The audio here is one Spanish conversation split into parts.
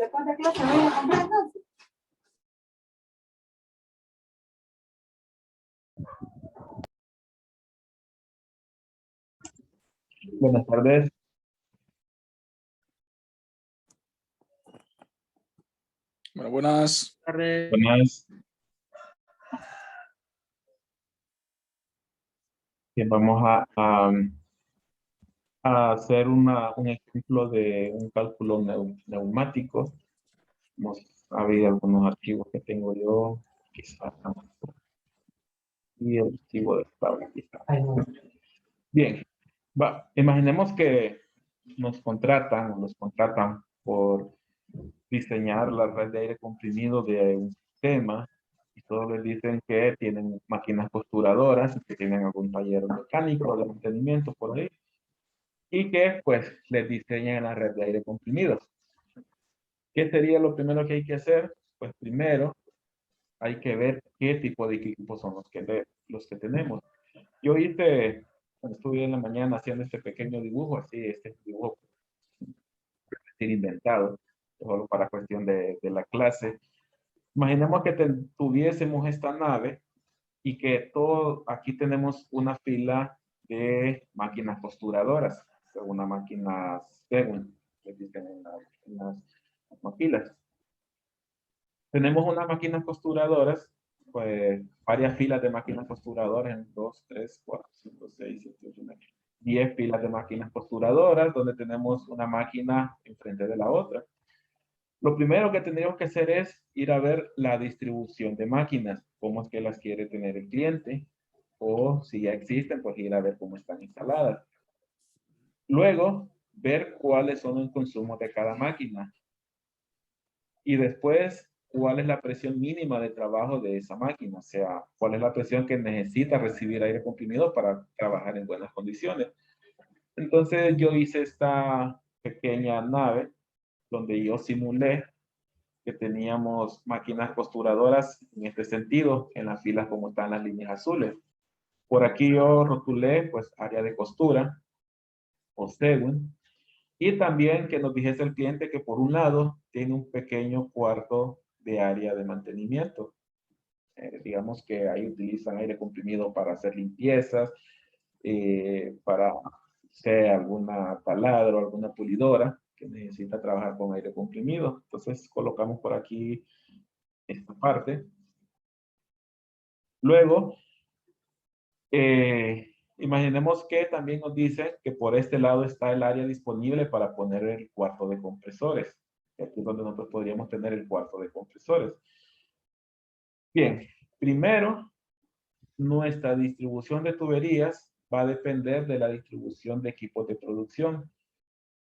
¿Cuántas clases voy a comprar entonces? Buenas tardes. Bueno, buenas. Buenas. Bien, vamos a hacer un ejemplo de un cálculo neumático. Vamos a ver algunos archivos que tengo yo, quizás. Y el archivo de tabla, quizás. Bien, imaginemos que nos contratan por diseñar la red de aire comprimido de un sistema y todos les dicen que tienen máquinas costuradoras, que tienen algún taller mecánico de mantenimiento por ahí y que pues les diseñan la red de aire comprimido. ¿Qué sería lo primero que hay que hacer? Pues primero hay que ver qué tipo de equipos son los que tenemos. Yo hice, cuando estuve en la mañana haciendo este pequeño dibujo, así, este dibujo inventado, solo para cuestión de la clase. Imaginemos que tuviésemos esta nave y que aquí tenemos una fila de máquinas costuradoras, una máquina Seven, que existen en las maquilas. Tenemos unas máquinas costuradoras, pues varias filas de máquinas costuradoras, en 2, 3, 4, 5, 6, 7, 8, 9, 10 filas de máquinas costuradoras, donde tenemos una máquina enfrente de la otra. Lo primero que tendríamos que hacer es ir a ver la distribución de máquinas, cómo es que las quiere tener el cliente, o si ya existen, pues ir a ver cómo están instaladas. Luego, ver cuáles son los consumos de cada máquina. Y después, cuál es la presión mínima de trabajo de esa máquina, o sea, cuál es la presión que necesita recibir aire comprimido para trabajar en buenas condiciones. Entonces, yo hice esta pequeña nave donde yo simulé que teníamos máquinas costuradoras en este sentido, en las filas como están las líneas azules. Por aquí yo rotulé, pues, área de costura, o según, y también que nos dijese el cliente que por un lado tiene un pequeño cuarto de área de mantenimiento. Digamos que ahí utilizan aire comprimido para hacer limpiezas, para hacer alguna taladro, alguna pulidora que necesita trabajar con aire comprimido. Entonces colocamos por aquí esta parte. Luego, imaginemos que también nos dice que por este lado está el área disponible para poner el cuarto de compresores. Aquí es donde nosotros podríamos tener el cuarto de compresores. Bien, primero, nuestra distribución de tuberías va a depender de la distribución de equipos de producción.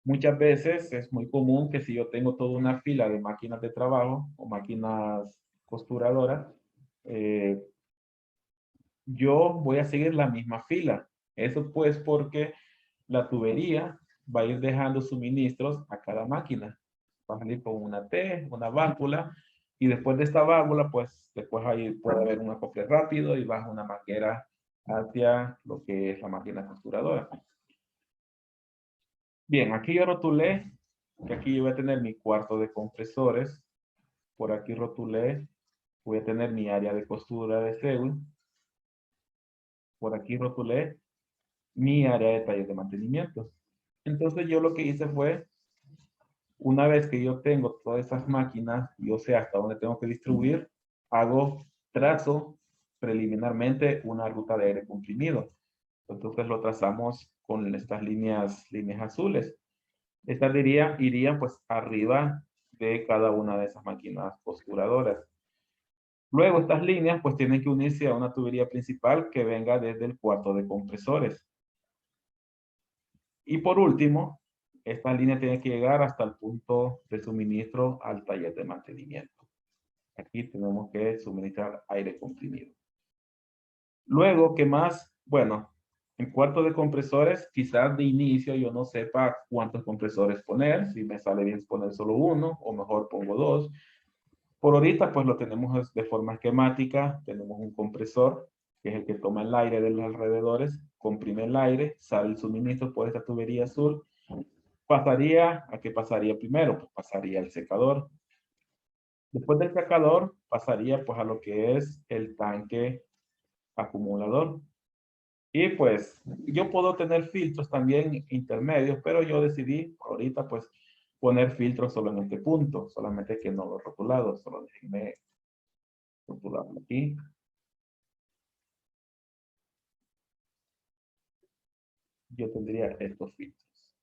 Muchas veces es muy común que si yo tengo toda una fila de máquinas de trabajo o máquinas costuradoras, yo voy a seguir la misma fila. Eso pues porque la tubería va a ir dejando suministros a cada máquina. Va a salir con una T, una válvula, y después de esta válvula, pues después ahí puede haber un acople rápido y baja una manguera hacia lo que es la máquina costuradora. Bien, aquí yo rotulé que aquí yo voy a tener mi cuarto de compresores. Por aquí rotulé, voy a tener mi área de costura de Seul. Por aquí rotulé mi área de taller de mantenimiento. Entonces yo lo que hice fue, una vez que yo tengo todas esas máquinas, yo sé hasta dónde tengo que distribuir, trazo preliminarmente una ruta de aire comprimido. Entonces lo trazamos con estas líneas azules. Estas irían pues arriba de cada una de esas máquinas costuradoras. Luego estas líneas pues tienen que unirse a una tubería principal que venga desde el cuarto de compresores. Y por último, esta línea tiene que llegar hasta el punto de suministro al taller de mantenimiento. Aquí tenemos que suministrar aire comprimido. Luego, ¿qué más? Bueno, en cuarto de compresores, quizás de inicio yo no sepa cuántos compresores poner, si me sale bien poner solo uno o mejor pongo dos. Por ahorita pues lo tenemos de forma esquemática, tenemos un compresor que es el que toma el aire de los alrededores, comprime el aire, sale el suministro por esta tubería azul ¿A qué pasaría primero? Pues pasaría al secador. Después del secador, pasaría pues a lo que es el tanque acumulador. Y pues yo puedo tener filtros también intermedios, pero yo decidí ahorita pues poner filtros solo en este punto, solamente que no los rotulados, solo déjenme rotularlo aquí. Yo tendría estos filtros.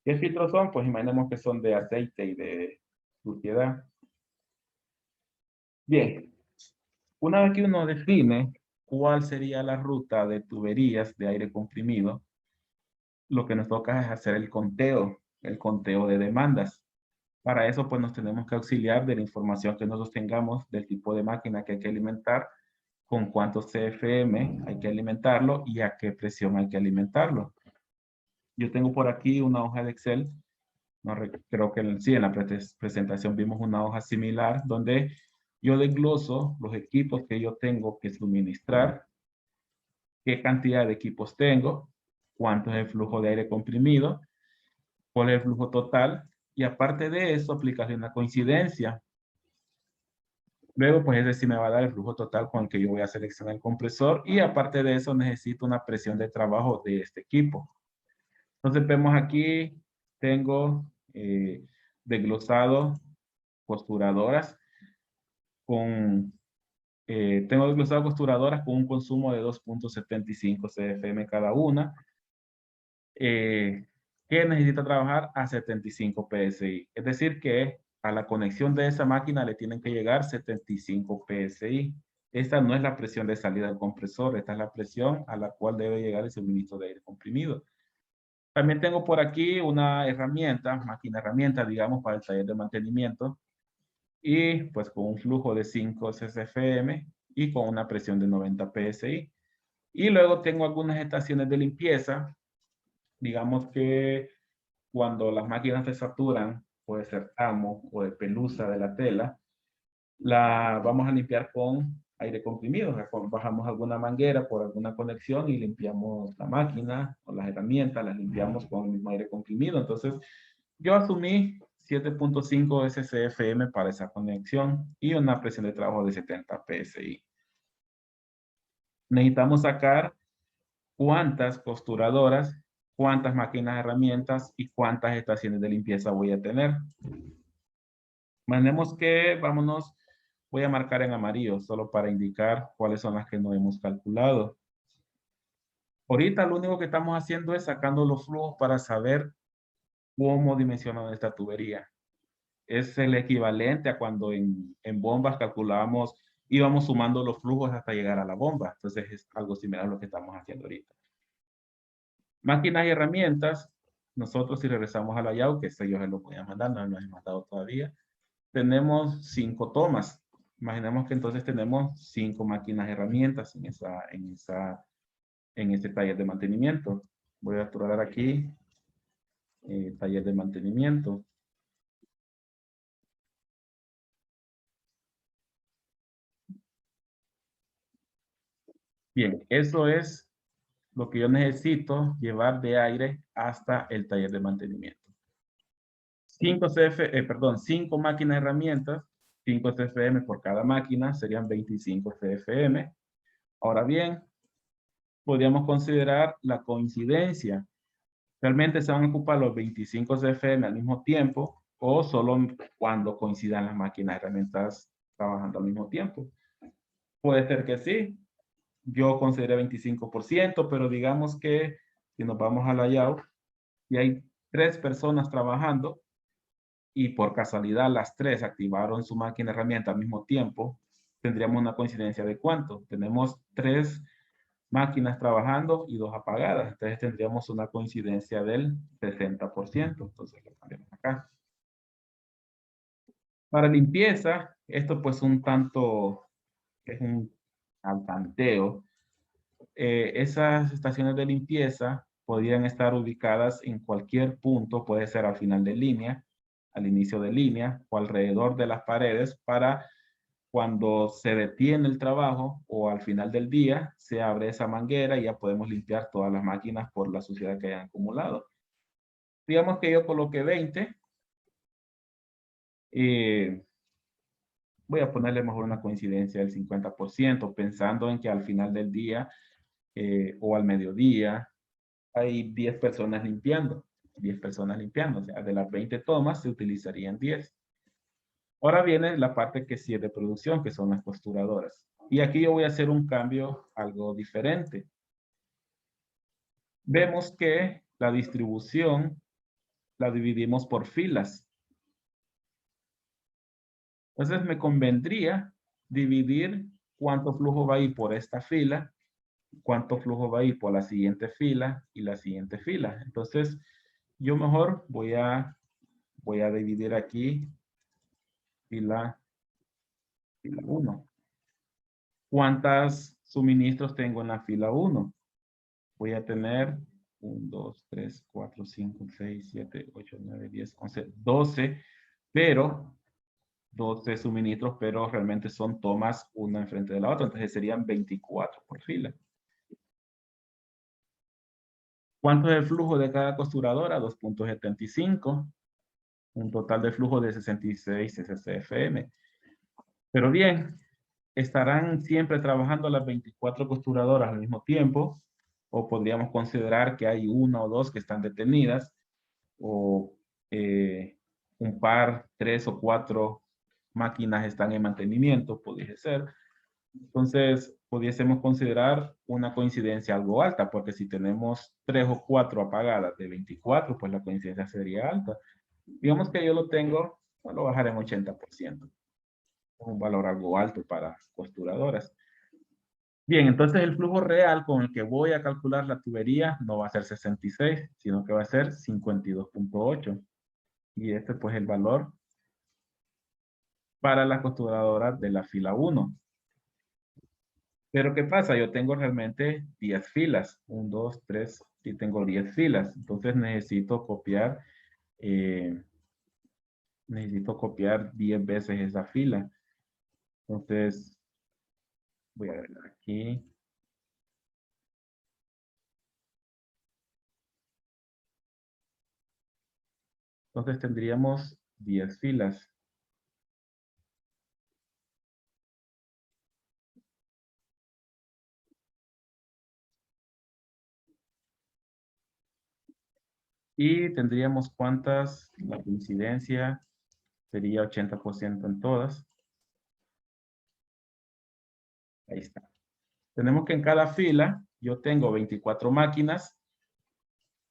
¿Qué filtros son? Pues imaginemos que son de aceite y de suciedad. Bien, una vez que uno define cuál sería la ruta de tuberías de aire comprimido, lo que nos toca es hacer el conteo de demandas. Para eso, pues nos tenemos que auxiliar de la información que nosotros tengamos del tipo de máquina que hay que alimentar, con cuántos CFM hay que alimentarlo y a qué presión hay que alimentarlo. Yo tengo por aquí una hoja de Excel. Creo que sí, en la presentación vimos una hoja similar donde yo desgloso los equipos que yo tengo que suministrar, qué cantidad de equipos tengo, cuánto es el flujo de aire comprimido, cuál es el flujo total, y aparte de eso, aplicarle una coincidencia. Luego, pues ese sí me va a dar el flujo total con el que yo voy a seleccionar el compresor, y aparte de eso, necesito una presión de trabajo de este equipo. Entonces, vemos aquí, tengo desglosado costuradoras tengo desglosado costuradoras con un consumo de 2.75 CFM cada una, que necesita trabajar a 75 PSI. Es decir, que a la conexión de esa máquina le tienen que llegar 75 PSI. Esta no es la presión de salida del compresor, esta es la presión a la cual debe llegar el suministro de aire comprimido. También tengo por aquí una herramienta, máquina herramienta, digamos, para el taller de mantenimiento, y pues con un flujo de 5 CFM y con una presión de 90 PSI. Y luego tengo algunas estaciones de limpieza. Digamos que cuando las máquinas se saturan, puede ser amo o de pelusa de la tela, la vamos a limpiar con aire comprimido. Bajamos alguna manguera por alguna conexión y limpiamos la máquina o las herramientas, las limpiamos con el mismo aire comprimido. Entonces, yo asumí 7.5 SCFM para esa conexión y una presión de trabajo de 70 PSI. Necesitamos sacar cuántas costuradoras, cuántas máquinas herramientas y cuántas estaciones de limpieza voy a tener. Imaginemos que, voy a marcar en amarillo solo para indicar cuáles son las que no hemos calculado. Ahorita lo único que estamos haciendo es sacando los flujos para saber cómo dimensionar esta tubería. Es el equivalente a cuando en bombas calculábamos, íbamos sumando los flujos hasta llegar a la bomba. Entonces es algo similar a lo que estamos haciendo ahorita. Máquinas y herramientas, nosotros si regresamos a la layout, que esto yo se lo voy a mandar, no lo he mandado todavía, tenemos 5 tomas. Imaginemos que entonces tenemos 5 máquinas y herramientas en este taller de mantenimiento. Voy a capturar aquí taller de mantenimiento. Bien, eso es lo que yo necesito llevar de aire hasta el taller de mantenimiento. 5 máquinas herramientas, 5 CFM por cada máquina, serían 25 CFM. Ahora bien, podríamos considerar la coincidencia. ¿Realmente se van a ocupar los 25 CFM al mismo tiempo o solo cuando coincidan las máquinas herramientas trabajando al mismo tiempo? Puede ser que sí. Yo consideré 25%, pero digamos que si nos vamos a la layout y hay 3 personas trabajando y por casualidad las 3 activaron su máquina herramienta al mismo tiempo, tendríamos una coincidencia de ¿cuánto? Tenemos 3 máquinas trabajando y 2 apagadas. Entonces tendríamos una coincidencia del 60%. Entonces lo cambiamos acá. Para limpieza, esto pues un tanto, es un al tanteo. Esas estaciones de limpieza podrían estar ubicadas en cualquier punto, puede ser al final de línea, al inicio de línea o alrededor de las paredes para Cuando se detiene el trabajo o al final del día, se abre esa manguera y ya podemos limpiar todas las máquinas por la suciedad que hayan acumulado. Digamos que yo coloqué 20. Voy a ponerle mejor una coincidencia del 50%, pensando en que al final del día o al mediodía hay 10 personas limpiando. 10 personas limpiando. O sea, de las 20 tomas se utilizarían 10. Ahora viene la parte que sí es de producción, que son las costuradoras. Y aquí yo voy a hacer un cambio algo diferente. Vemos que la distribución la dividimos por filas. Entonces me convendría dividir cuánto flujo va a ir por esta fila, cuánto flujo va a ir por la siguiente fila y la siguiente fila. Entonces yo mejor voy a dividir aquí fila 1. ¿Cuántos suministros tengo en la fila 1? Voy a tener 1, 2, 3, 4, 5, 6, 7, 8, 9, 10, 11, 12, pero 12 suministros, pero realmente son tomas una enfrente de la otra, entonces serían 24 por fila. ¿Cuánto es el flujo de cada costuradora? 2.75, un total de flujo de 66 SCFM. Pero bien, ¿estarán siempre trabajando las 24 costuradoras al mismo tiempo? ¿O podríamos considerar que hay una o dos que están detenidas? ¿O un par, 3 o 4 máquinas están en mantenimiento? Podría ser. Entonces, pudiésemos considerar una coincidencia algo alta, porque si tenemos 3 o 4 apagadas de 24, pues la coincidencia sería alta. Digamos que yo lo tengo, lo bajaré en 80%. Un valor algo alto para costuradoras. Bien, entonces el flujo real con el que voy a calcular la tubería no va a ser 66, sino que va a ser 52.8. Y este pues es el valor para la costuradora de la fila 1. Pero ¿qué pasa? Yo tengo realmente 10 filas. 1, 2, 3, y tengo 10 filas. Entonces necesito copiar 10 veces esa fila. Entonces, voy a ver aquí. Entonces tendríamos 10 filas. Y tendríamos cuántas, la coincidencia sería 80% en todas. Ahí está. Tenemos que en cada fila yo tengo 24 máquinas,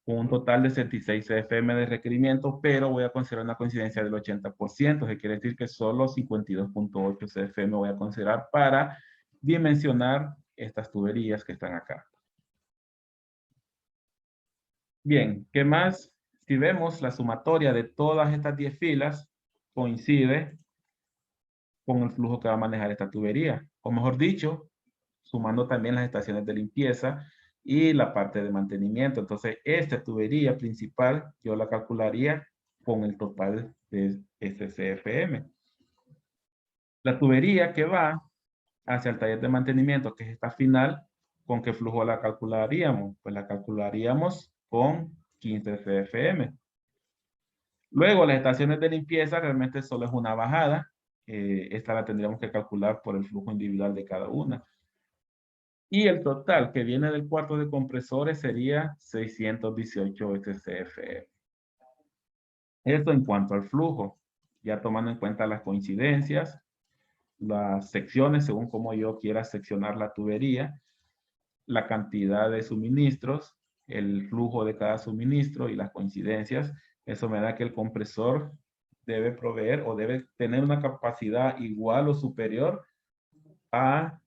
un total de 76 CFM de requerimiento, pero voy a considerar una coincidencia del 80%, que quiere decir que solo 52.8 CFM voy a considerar para dimensionar estas tuberías que están acá. Bien, ¿qué más? Si vemos la sumatoria de todas estas 10 filas, coincide con el flujo que va a manejar esta tubería. O mejor dicho, sumando también las estaciones de limpieza y la parte de mantenimiento. Entonces, esta tubería principal yo la calcularía con el total de este CFM. La tubería que va hacia el taller de mantenimiento, que es esta final, ¿con qué flujo la calcularíamos? Pues la calcularíamos con 15 CFM. Luego, las estaciones de limpieza realmente solo es una bajada. Esta la tendríamos que calcular por el flujo individual de cada una. Y el total que viene del cuarto de compresores sería 618 SCFM. Esto en cuanto al flujo, ya tomando en cuenta las coincidencias, las secciones según como yo quiera seccionar la tubería, la cantidad de suministros, el flujo de cada suministro y las coincidencias. Eso me da que el compresor debe proveer o debe tener una capacidad igual o superior a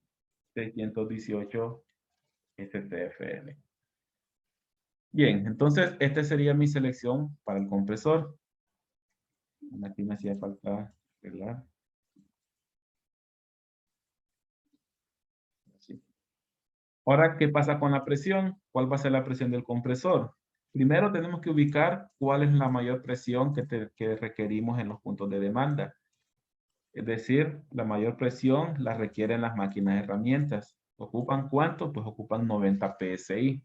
618 STFM. Bien, entonces esta sería mi selección para el compresor. Aquí me hacía falta, ¿verdad? Así. Ahora, ¿qué pasa con la presión? ¿Cuál va a ser la presión del compresor? Primero tenemos que ubicar cuál es la mayor presión que requerimos en los puntos de demanda. Es decir, la mayor presión la requieren las máquinas herramientas. ¿Ocupan cuánto? Pues ocupan 90 PSI.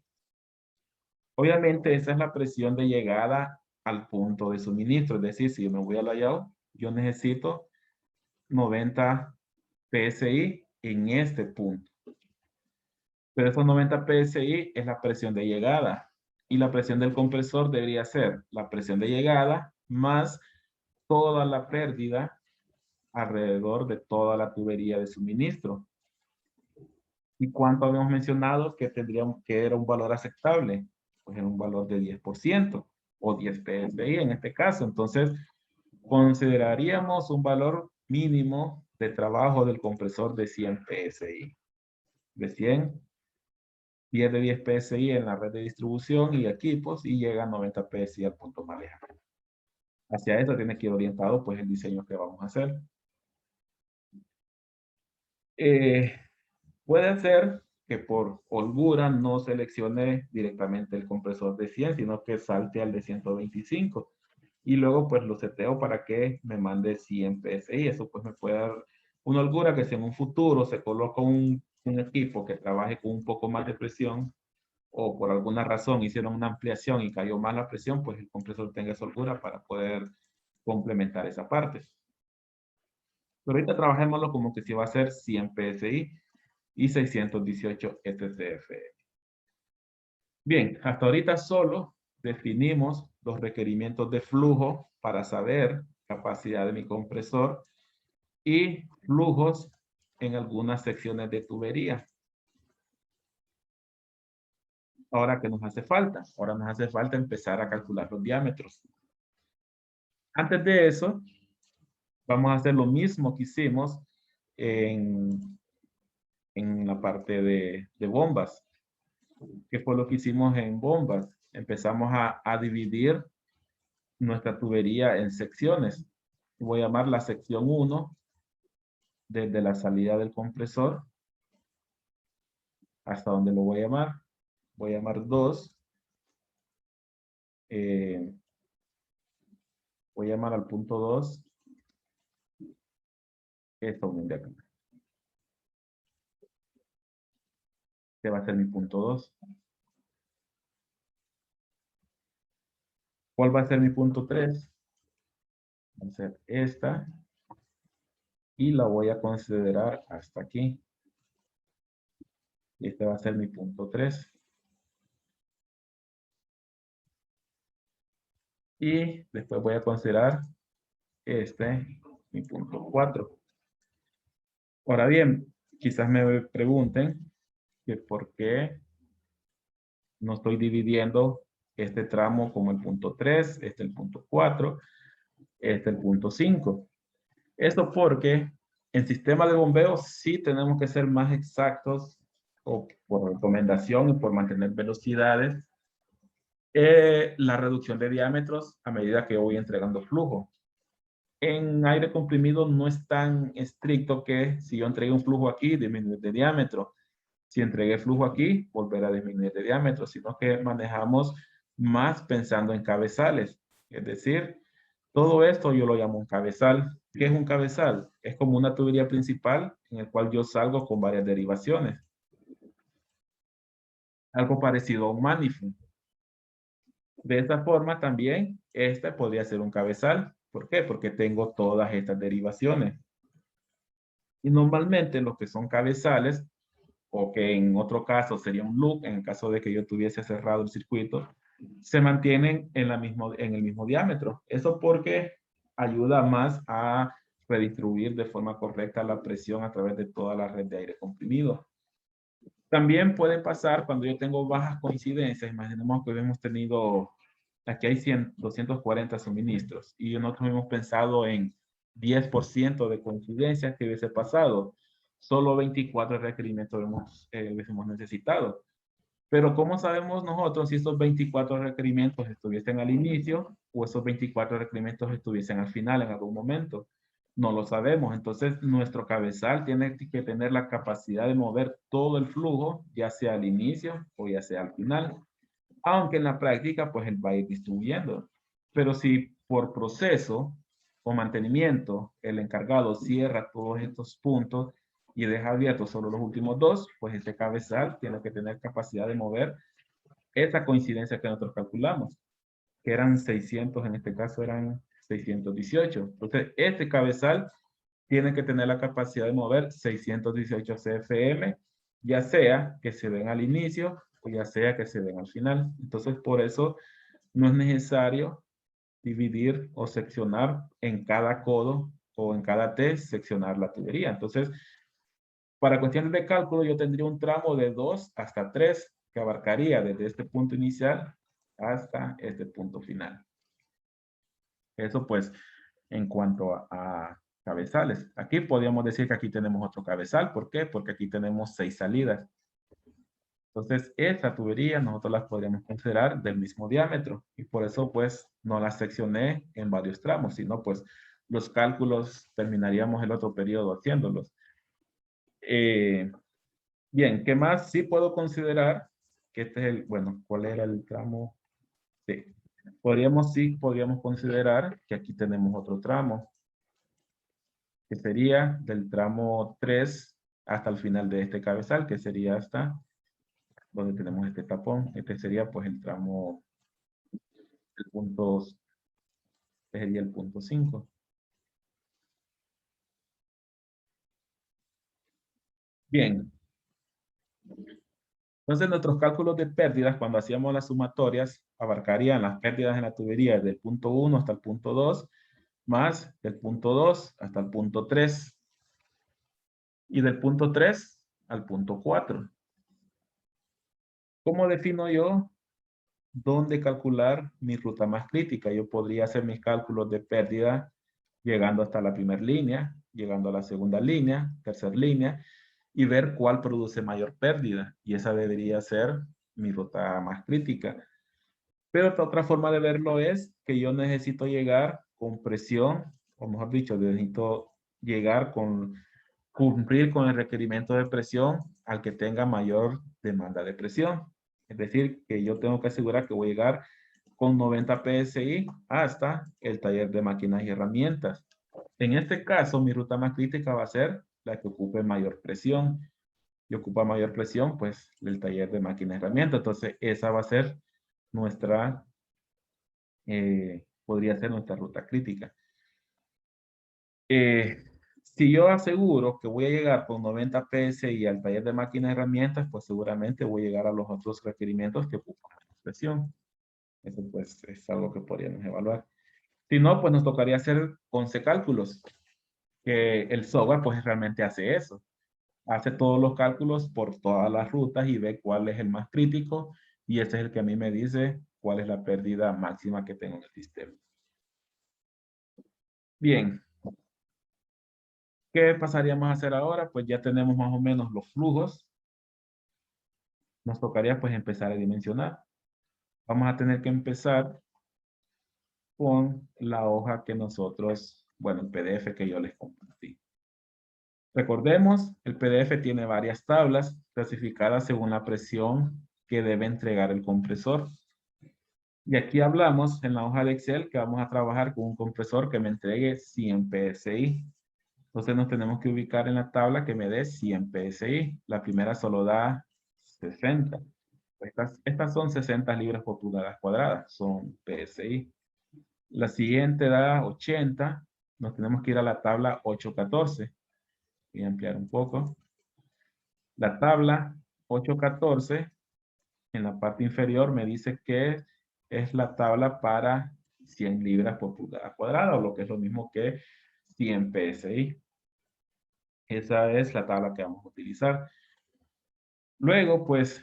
Obviamente esa es la presión de llegada al punto de suministro. Es decir, si yo me voy al layout, yo necesito 90 PSI en este punto. Pero esos 90 PSI es la presión de llegada. Y la presión del compresor debería ser la presión de llegada más toda la pérdida alrededor de toda la tubería de suministro. ¿Y cuánto habíamos mencionado que tendríamos que era un valor aceptable? Pues era un valor de 10% o 10 PSI en este caso. Entonces, consideraríamos un valor mínimo de trabajo del compresor de 100 PSI. De 100, pierde 10 PSI en la red de distribución y equipos y llega a 90 PSI al punto más lejano. Hacia eso tiene que ir orientado pues el diseño que vamos a hacer. Puede ser que por holgura no seleccione directamente el compresor de 100, sino que salte al de 125. Y luego pues lo seteo para que me mande 100 PSI. Eso pues me puede dar una holgura que si en un futuro se coloca un equipo que trabaje con un poco más de presión o por alguna razón hicieron una ampliación y cayó más la presión, pues el compresor tenga esa holgura para poder complementar esa parte. Pero ahorita trabajémoslo como que si va a ser 100 PSI y 618 SCF. Bien, hasta ahorita solo definimos los requerimientos de flujo para saber capacidad de mi compresor y flujos en algunas secciones de tubería. Ahora, ¿qué nos hace falta? Ahora nos hace falta empezar a calcular los diámetros. Antes de eso, vamos a hacer lo mismo que hicimos en la parte de bombas. ¿Qué fue lo que hicimos en bombas? Empezamos a dividir nuestra tubería en secciones. Voy a llamar la sección 1 desde la salida del compresor hasta donde lo voy a llamar. Voy a llamar 2. Voy a llamar al punto 2 esta unión de acá. Este va a ser mi punto 2. ¿Cuál va a ser mi punto 3? Va a ser esta. Y la voy a considerar hasta aquí. Y este va a ser mi punto 3. Y después voy a considerar mi punto 4. Ahora bien, quizás me pregunten que por qué no estoy dividiendo este tramo como el punto 3, el punto 4, el punto 5. Esto porque en sistema de bombeo sí tenemos que ser más exactos o por recomendación y por mantener velocidades la reducción de diámetros a medida que voy entregando flujo. En aire comprimido no es tan estricto que si yo entregué un flujo aquí, disminuir de diámetro. Si entregué flujo aquí, volver a disminuir de diámetro, sino que manejamos más pensando en cabezales. Es decir, todo esto yo lo llamo un cabezal. ¿Qué es un cabezal? Es como una tubería principal en el cual yo salgo con varias derivaciones. Algo parecido a un manifold. De esta forma también, este podría ser un cabezal. ¿Por qué? Porque tengo todas estas derivaciones. Y normalmente los que son cabezales, o que en otro caso sería un loop, en el caso de que yo tuviese cerrado el circuito, se mantienen en el mismo diámetro. Eso porque ayuda más a redistribuir de forma correcta la presión a través de toda la red de aire comprimido. También puede pasar cuando yo tengo bajas coincidencias. Imaginemos que hemos tenido, aquí hay 240 suministros y nosotros hemos pensado en 10% de coincidencias que hubiese pasado. Solo 24 requerimientos hubiésemos necesitado. Pero ¿cómo sabemos nosotros si esos 24 requerimientos estuviesen al inicio o esos 24 requerimientos estuviesen al final en algún momento? No lo sabemos. Entonces, nuestro cabezal tiene que tener la capacidad de mover todo el flujo, ya sea al inicio o ya sea al final. Aunque en la práctica, pues él va a ir distribuyendo. Pero si por proceso o mantenimiento, el encargado cierra todos estos puntos y deja abiertos solo los últimos dos, pues este cabezal tiene que tener capacidad de mover esa coincidencia que nosotros calculamos, que eran 600, en este caso eran 618. Entonces, este cabezal tiene que tener la capacidad de mover 618 CFM, ya sea que se den al inicio o ya sea que se den al final. Entonces, por eso no es necesario dividir o seccionar en cada codo o en cada T, seccionar la tubería. Entonces, para cuestiones de cálculo, yo tendría un tramo de 2 hasta 3 que abarcaría desde este punto inicial hasta este punto final. Eso pues en cuanto a cabezales. Aquí podríamos decir que aquí tenemos otro cabezal. ¿Por qué? Porque aquí tenemos 6 salidas. Entonces, esta tubería nosotros las podríamos considerar del mismo diámetro. Y por eso pues no las seccioné en varios tramos, sino pues los cálculos terminaríamos el otro periodo haciéndolos. Bien, ¿qué más sí puedo considerar? Que este es el, bueno, ¿cuál era el tramo? Sí. Podríamos considerar que aquí tenemos otro tramo, que sería del tramo 3 hasta el final de este cabezal, que sería hasta donde tenemos este tapón. Este sería pues el tramo, el punto, este sería el punto 5. Bien. Entonces nuestros cálculos de pérdidas, cuando hacíamos las sumatorias, abarcarían las pérdidas en la tubería desde el punto 1 hasta el punto 2, más del punto 2 hasta el punto 3, y del punto 3 al punto 4. ¿Cómo defino yo dónde calcular mi ruta más crítica? Yo podría hacer mis cálculos de pérdida llegando hasta la primera línea, llegando a la segunda línea, tercera línea, y ver cuál produce mayor pérdida. Y esa debería ser mi ruta más crítica. Pero otra forma de verlo es que yo necesito llegar con presión, o mejor dicho, necesito llegar con cumplir con el requerimiento de presión al que tenga mayor demanda de presión. Es decir, que yo tengo que asegurar que voy a llegar con 90 PSI hasta el taller de máquinas y herramientas. En este caso, mi ruta más crítica va a ser la que ocupe mayor presión. Y ocupa mayor presión, pues, el taller de máquinas y herramientas. Entonces, esa va a ser nuestra, podría ser nuestra ruta crítica. Si yo aseguro que voy a llegar con 90 PSI al taller de máquinas y herramientas, pues seguramente voy a llegar a los otros requerimientos que ocupan la presión. Eso pues es algo que podríamos evaluar. Si no, pues nos tocaría hacer 11 cálculos, que el software pues realmente hace eso. Hace todos los cálculos por todas las rutas y ve cuál es el más crítico y ese es el que a mí me dice cuál es la pérdida máxima que tengo en el sistema. Bien. ¿Qué pasaríamos a hacer ahora? Pues ya tenemos más o menos los flujos. Nos tocaría pues empezar a dimensionar. Vamos a tener que empezar con la hoja que nosotros, bueno, el PDF que yo les compartí. Recordemos, el PDF tiene varias tablas clasificadas según la presión que debe entregar el compresor. Y aquí hablamos en la hoja de Excel que vamos a trabajar con un compresor que me entregue 100 PSI. Entonces nos tenemos que ubicar en la tabla que me dé 100 PSI. La primera solo da 60. Estas son 60 libras por pulgada cuadrada, son PSI. La siguiente da 80. Nos tenemos que ir a la tabla 814. Voy a ampliar un poco. La tabla 814, en la parte inferior, me dice que es la tabla para 100 libras por pulgada cuadrada, o lo que es lo mismo que 100 PSI. Esa es la tabla que vamos a utilizar. Luego, pues,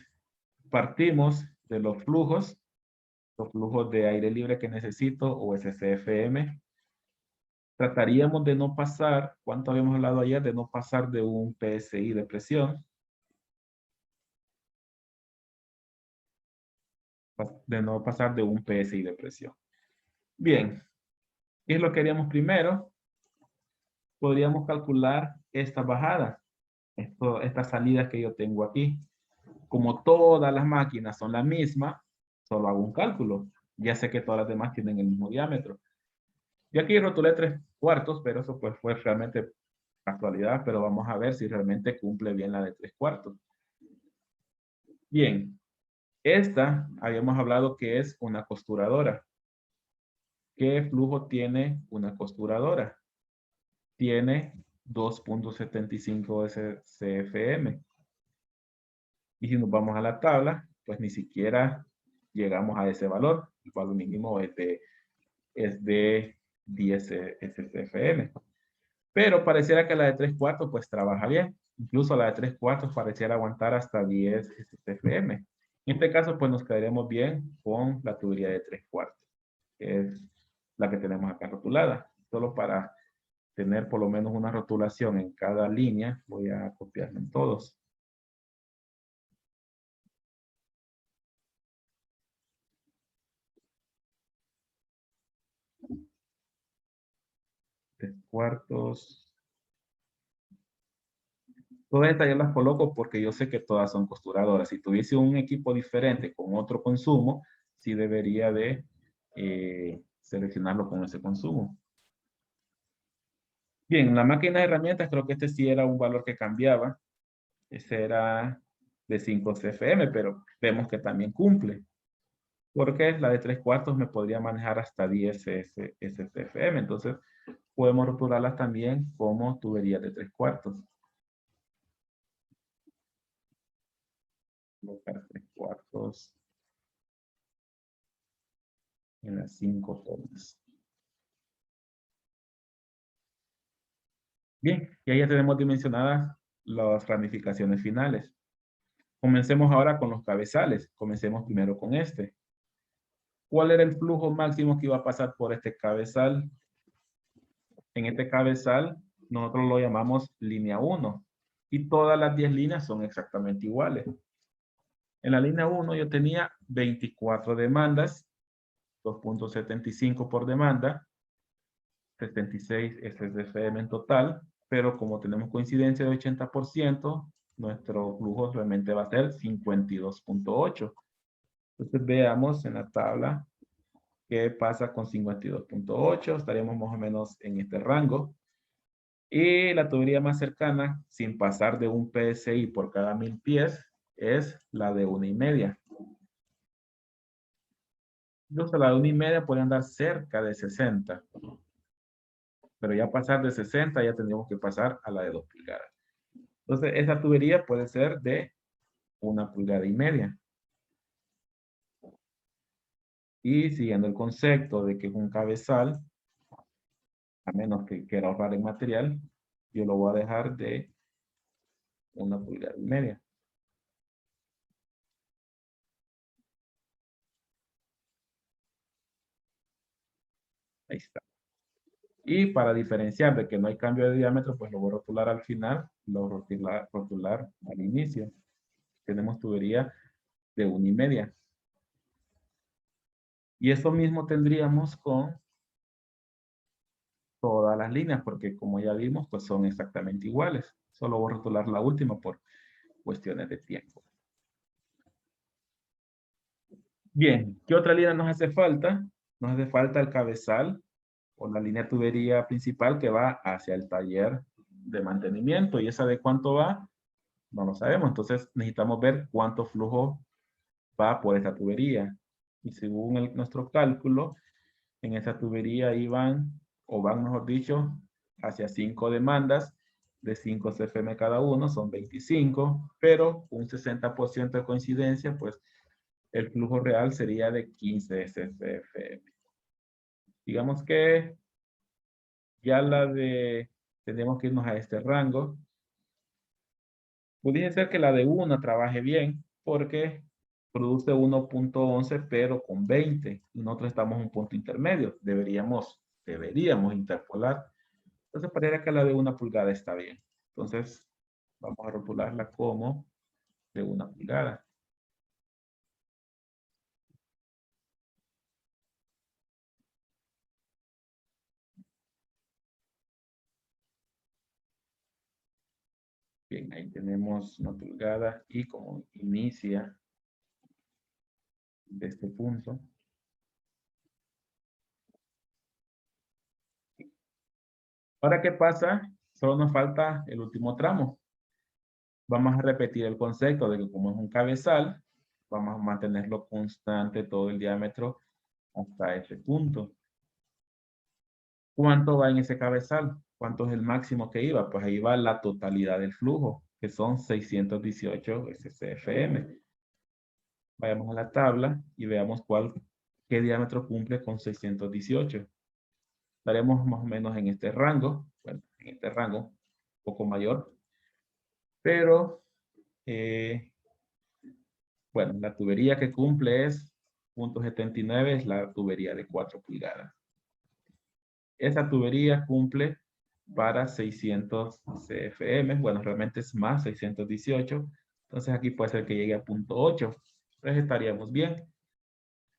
partimos de los flujos de aire libre que necesito, o SCFM. Trataríamos de no pasar, ¿cuánto habíamos hablado ayer? De no pasar de un PSI de presión. De no pasar de un PSI de presión. Bien, ¿qué es lo que haríamos primero? Podríamos calcular estas bajadas, estas salidas que yo tengo aquí. Como todas las máquinas son la misma, solo hago un cálculo. Ya sé que todas las demás tienen el mismo diámetro. Yo aquí rotulé 3/4, pero eso pues fue realmente casualidad, pero vamos a ver si realmente cumple bien la de 3/4. Bien, esta habíamos hablado que es una costuradora. ¿Qué flujo tiene una costuradora? Tiene 2.75 CFM. Y si nos vamos a la tabla, pues ni siquiera llegamos a ese valor. El valor mínimo es de 10 SCFM. Pero pareciera que la de 3/4 pues trabaja bien. Incluso la de 3/4 pareciera aguantar hasta 10 SCFM. En este caso pues nos quedaremos bien con la tubería de 3/4, que es la que tenemos acá rotulada. Solo para tener por lo menos una rotulación en cada línea, voy a copiarlo en todos. Tres cuartos. Todas estas yo las coloco porque yo sé que todas son costuradoras. Si tuviese un equipo diferente con otro consumo, sí debería de seleccionarlo con ese consumo. Bien, la máquina de herramientas, creo que este sí era un valor que cambiaba. Ese era de 5 CFM, pero vemos que también cumple. Porque la de 3/4 me podría manejar hasta 10 SCFM. Entonces, podemos rotularlas también como tuberías de 3/4. Colocar 3/4 en las 5 tomas. Bien, y ahí ya tenemos dimensionadas las ramificaciones finales. Comencemos ahora con los cabezales. Comencemos primero con este. ¿Cuál era el flujo máximo que iba a pasar por este cabezal? En este cabezal nosotros lo llamamos línea 1 y todas las 10 líneas son exactamente iguales. En la línea 1 yo tenía 24 demandas, 2.75 por demanda, 76 SCFM en total, pero como tenemos coincidencia de 80%, nuestro flujo realmente va a ser 52.8. Entonces veamos en la tabla qué pasa con 52.8. Estaríamos más o menos en este rango. Y la tubería más cercana, sin pasar de un PSI por cada 1000 pies, es la de 1,5. Incluso la de 1,5 puede andar cerca de 60. Pero ya pasar de 60 ya tendríamos que pasar a la de 2 pulgadas. Entonces, esa tubería puede ser de 1,5 pulgadas. Y siguiendo el concepto de que es un cabezal, a menos que quiera ahorrar en material, yo lo voy a dejar de 1,5 pulgadas. Ahí está. Y para diferenciar de que no hay cambio de diámetro, pues lo voy a rotular al final, lo rotular al inicio. Tenemos tubería de 1,5. Y eso mismo tendríamos con todas las líneas, porque como ya vimos, pues son exactamente iguales. Solo voy a rotular la última por cuestiones de tiempo. Bien, ¿qué otra línea nos hace falta? Nos hace falta el cabezal o la línea tubería principal que va hacia el taller de mantenimiento. ¿Y esa de cuánto va? No lo sabemos. Entonces necesitamos ver cuánto flujo va por esa tubería. Y según nuestro cálculo, en esa tubería iban, o van mejor dicho, hacia 5 demandas de 5 CFM cada uno, son 25, pero un 60% de coincidencia, pues el flujo real sería de 15 CFM. Digamos que ya tenemos que irnos a este rango. Pudiese ser que la de 1 trabaje bien, porque produce 1.11, pero con 20. Y nosotros estamos en un punto intermedio. Deberíamos interpolar. Entonces, parece que la de 1 pulgada está bien. Entonces, vamos a rotularla como de 1 pulgada. Bien, ahí tenemos 1 pulgada y como inicia de este punto, Ahora, ¿qué pasa? Solo nos falta el último tramo. Vamos a repetir el concepto de que como es un cabezal, vamos a mantenerlo constante todo el diámetro hasta ese punto. ¿Cuánto va en ese cabezal? ¿Cuánto es el máximo que iba? Pues ahí va la totalidad del flujo, que son 618 SCFM. Vayamos a la tabla y veamos qué diámetro cumple con 618. Estaremos más o menos en este rango, bueno, en este rango, un poco mayor, pero, bueno, la tubería que cumple es .79, es la tubería de 4 pulgadas. Esa tubería cumple para 600 CFM, bueno, realmente es más 618, entonces aquí puede ser que llegue a .8, entonces estaríamos bien,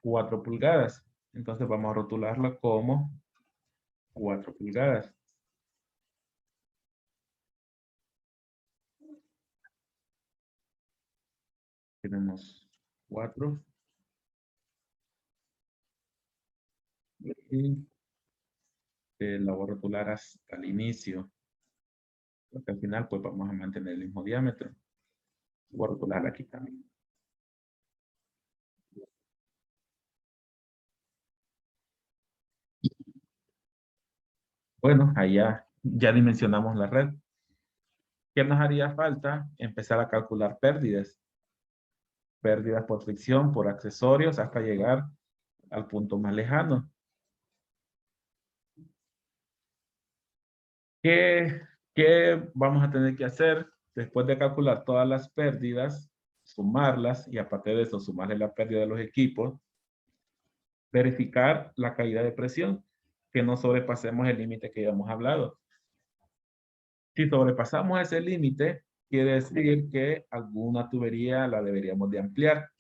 4 pulgadas, entonces vamos a rotularla como 4 pulgadas. Tenemos 4. Y la voy a rotular hasta el inicio. Porque al final pues vamos a mantener el mismo diámetro. Voy a rotular aquí también. Bueno, ahí ya dimensionamos la red. ¿Qué nos haría falta? Empezar a calcular pérdidas. Pérdidas por fricción, por accesorios, hasta llegar al punto más lejano. ¿Qué vamos a tener que hacer? Después de calcular todas las pérdidas, sumarlas y aparte de eso, sumarle la pérdida de los equipos, verificar la caída de presión, que no sobrepasemos el límite que ya hemos hablado. Si sobrepasamos ese límite, quiere decir que alguna tubería la deberíamos de ampliar.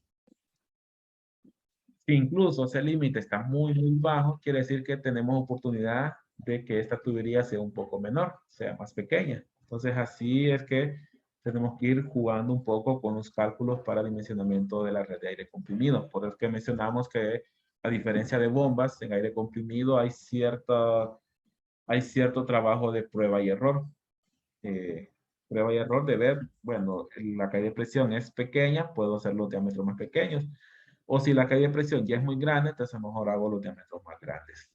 Si incluso ese límite está muy bajo, quiere decir que tenemos oportunidad de que esta tubería sea un poco menor, sea más pequeña. Entonces así es que tenemos que ir jugando un poco con los cálculos para dimensionamiento de la red de aire comprimido. Por eso que mencionamos que a diferencia de bombas, en aire comprimido hay cierto trabajo de prueba y error. Prueba y error de ver, bueno, la caída de presión es pequeña, puedo hacer los diámetros más pequeños. O si la caída de presión ya es muy grande, entonces mejor hago los diámetros más grandes.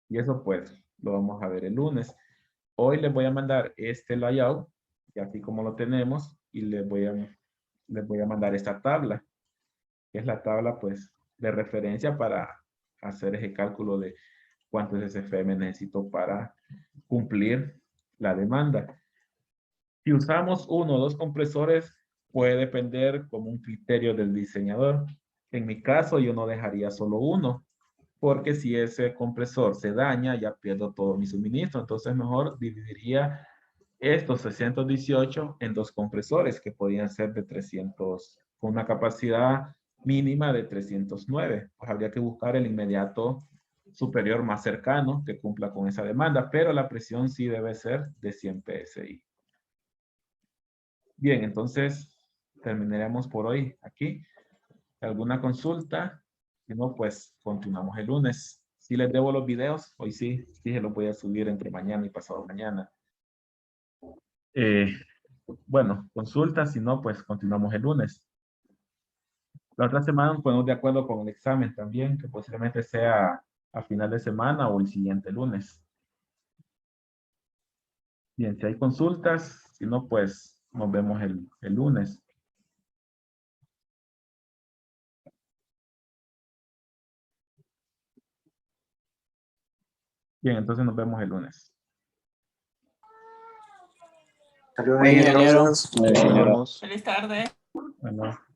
Y eso pues lo vamos a ver el lunes. Hoy les voy a mandar este layout, y así como lo tenemos, y les voy a mandar esta tabla, que es la tabla pues de referencia para hacer ese cálculo de cuántos SFM necesito para cumplir la demanda. Si usamos uno o dos compresores, puede depender como un criterio del diseñador. En mi caso, yo no dejaría solo uno, porque si ese compresor se daña, ya pierdo todo mi suministro. Entonces, mejor dividiría estos 618 en dos compresores que podían ser de 300, con una capacidad mínima de 309. Pues habría que buscar el inmediato superior más cercano que cumpla con esa demanda, pero la presión sí debe ser de 100 PSI. Bien, entonces terminaremos por hoy aquí. ¿Alguna consulta? Si no, pues continuamos el lunes. Si les debo los videos, hoy sí se los voy a subir entre mañana y pasado mañana. Bueno, consulta, si no, pues continuamos el lunes. La otra semana nos ponemos de acuerdo con el examen también, que posiblemente sea a final de semana o el siguiente lunes. Bien, si hay consultas, si no, pues nos vemos el lunes. Bien, entonces nos vemos el lunes. Saludos, Buen día, ingeniero. ingenieros. Nos vemos. Feliz tarde. Bueno.